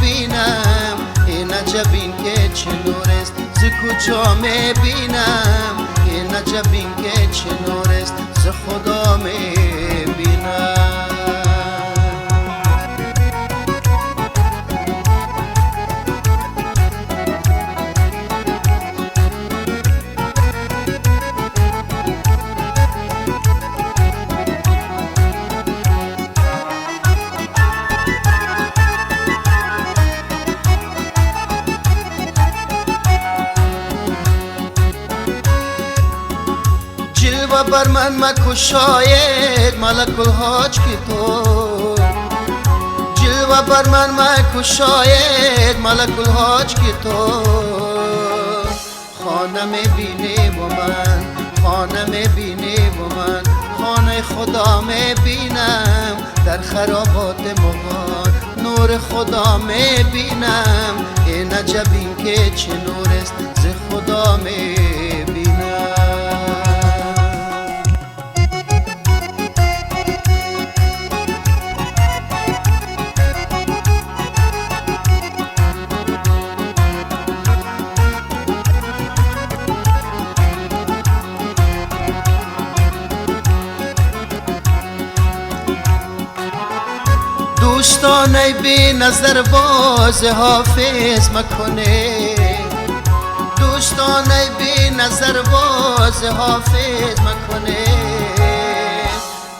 بینم این عجب این که چه نورست ز کجا می بینم این عجب این که چه نورست ز خدا می بینم جلوه بر من مکو شاید ملک الحاج کی تو جلوه بر من مکو شاید ملک الحاج کی تو خانه می بینی و من خانه می بینی و من خانه خدا می بینم در خرابات مغان نور خدا می بینم این عجب این که چه نورست ز خدا می بینم دوستانه بی نظر باز حافظ مکنه دوستانه بی نظر باز حافظ مکنه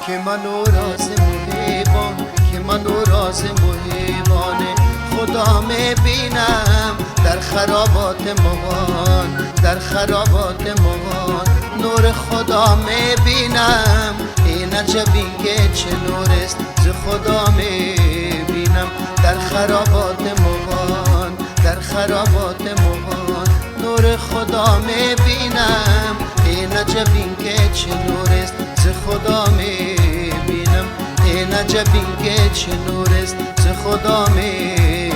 که منو راز محبان که منو راز محبانه خدا می بینم در خرابات مغان در خرابات مغان نور خدا می بینم این عجب این که چه نورست ز خدا می بینم در خرابات مغان در خرابات مغان نور خدا می بینم این عجب این که چه نورست ز خدا می بینم این عجب این که چه نورست ز خدا می